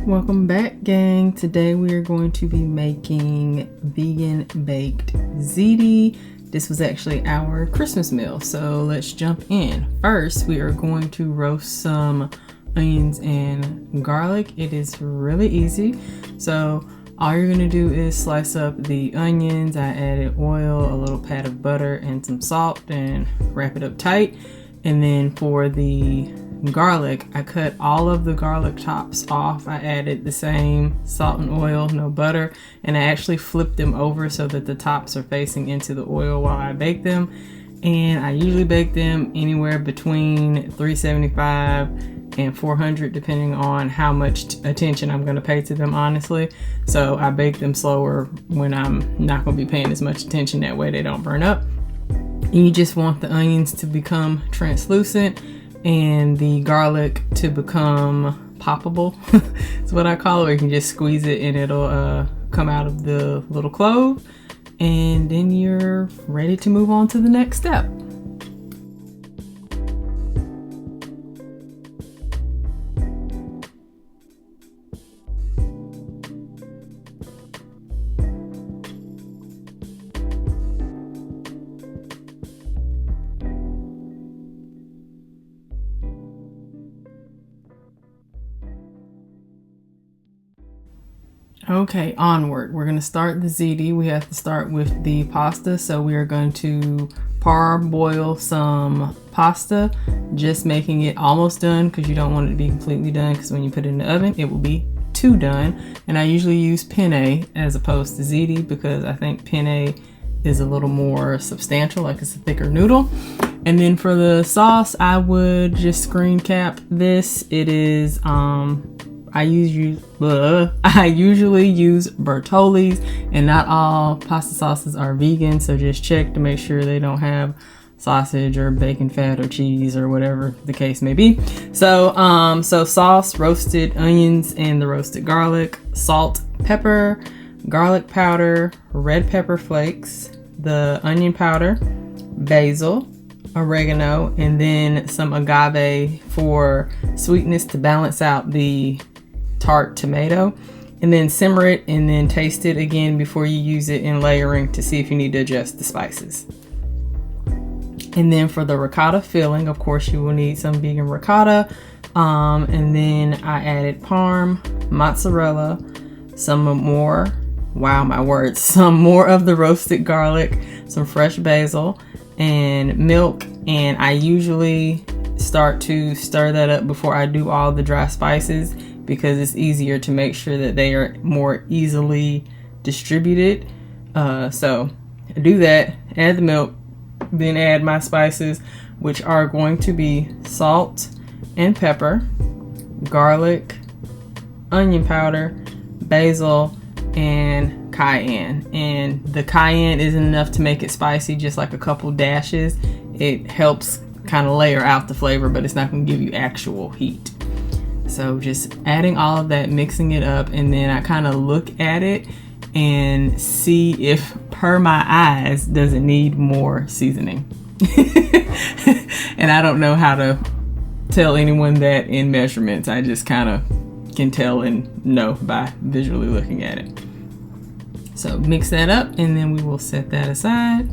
Welcome back, gang. Today we are going to be making vegan baked ziti. This was actually our Christmas meal, so let's jump in. First, we are going to roast some onions and garlic. It is really easy. So all you're going to do is slice up the onions. I added oil, a little pat of butter, and some salt, and wrap it up tight. And then for the garlic, I cut all of the garlic tops off. I added the same salt and oil, no butter, and I actually flipped them over so that the tops are facing into the oil while I bake them. And I usually bake them anywhere between 375 and 400 depending on how much attention I'm going to pay to them, honestly. So I bake them slower when I'm not going to be paying as much attention. That way they don't burn up. And you just want the onions to become translucent and the garlic to become poppable. That's what I call it, where you can just squeeze it and it'll come out of the little clove, and then you're ready to move on to the next step. Okay, onward. We're going to start the ziti. We have to start with the pasta. So we are going to parboil some pasta, just making it almost done because you don't want it to be completely done, because when you put it in the oven, it will be too done. And I usually use penne as opposed to ziti because I think penne is a little more substantial, like it's a thicker noodle. And then for the sauce, I would just screen cap this. It is I usually use Bertolli's, and not all pasta sauces are vegan, so just check to make sure they don't have sausage or bacon fat or cheese or whatever the case may be. So sauce, roasted onions and the roasted garlic, salt, pepper, garlic powder, red pepper flakes, the onion powder, basil, oregano, and then some agave for sweetness to balance out the tart tomato, and then simmer it and then taste it again before you use it in layering to see if you need to adjust the spices. And then for the ricotta filling, of course you will need some vegan ricotta, and then I added parm, mozzarella, some more of the roasted garlic, some fresh basil, and milk. And I usually start to stir that up before I do all the dry spices, because it's easier to make sure that they are more easily distributed. So do that, add the milk, then add my spices, which are going to be salt and pepper, garlic, onion powder, basil, and cayenne. And the cayenne isn't enough to make it spicy, just like a couple dashes. It helps kind of layer out the flavor, but it's not going to give you actual heat. So just adding all of that, mixing it up, and then I kind of look at it and see if, per my eyes, does it need more seasoning. And I don't know how to tell anyone that in measurements. I just kind of can tell and know by visually looking at it. So mix that up, and then we will set that aside.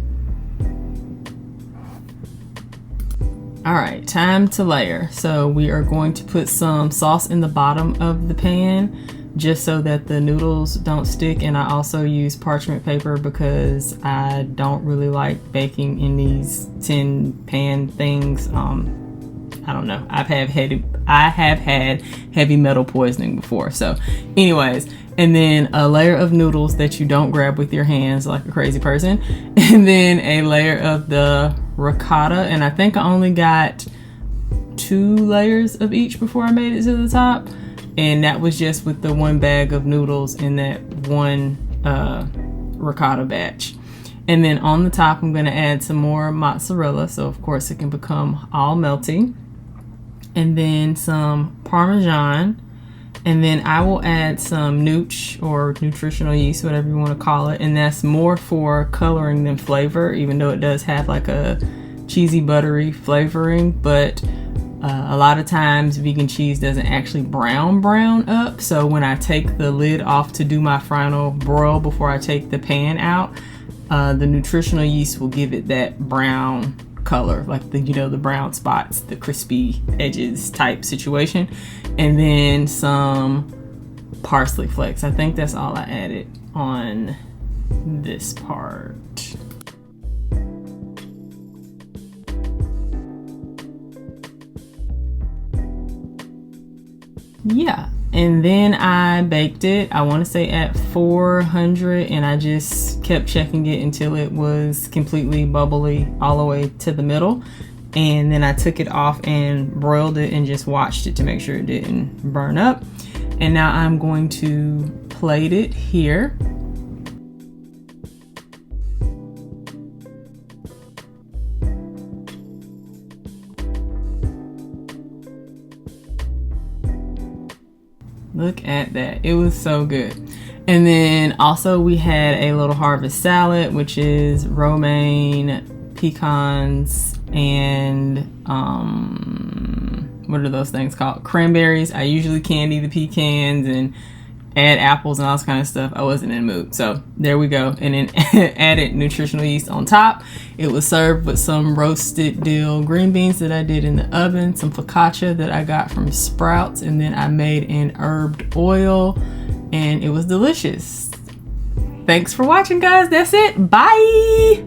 All right, time to layer. So we are going to put some sauce in the bottom of the pan just so that the noodles don't stick. And I also use parchment paper because I don't really like baking in these tin pan things. I don't know. I have had heavy metal poisoning before. So anyways, and then a layer of noodles that you don't grab with your hands like a crazy person. And then a layer of the ricotta. And I think I only got 2 layers of each before I made it to the top. And that was just with the 1 bag of noodles in that 1 ricotta batch. And then on the top, I'm going to add some more mozzarella. So of course it can become all melty. And then some Parmesan. And then I will add some nooch or nutritional yeast, whatever you want to call it. And that's more for coloring than flavor, even though it does have like a cheesy, buttery flavoring. But A lot of times vegan cheese doesn't actually brown up. So when I take the lid off to do my final broil before I take the pan out, the nutritional yeast will give it that brown color, like the brown spots, the crispy edges type situation. And then some parsley flakes. I think that's all I added on this part. Yeah, and then I baked it, I want to say at 400, and I just kept checking it until it was completely bubbly all the way to the middle. And then I took it off and broiled it and just watched it to make sure it didn't burn up. And now I'm going to plate it here. Look at that. It was so good. And then also we had a little harvest salad, which is romaine, pecans, and what are those things called? Cranberries. I usually candy the pecans and add apples and all this kind of stuff. I wasn't in the mood. So there we go. And then added nutritional yeast on top. It was served with some roasted dill green beans that I did in the oven, some focaccia that I got from Sprouts, and then I made an herbed oil, and it was delicious. Thanks for watching, guys. That's it. Bye.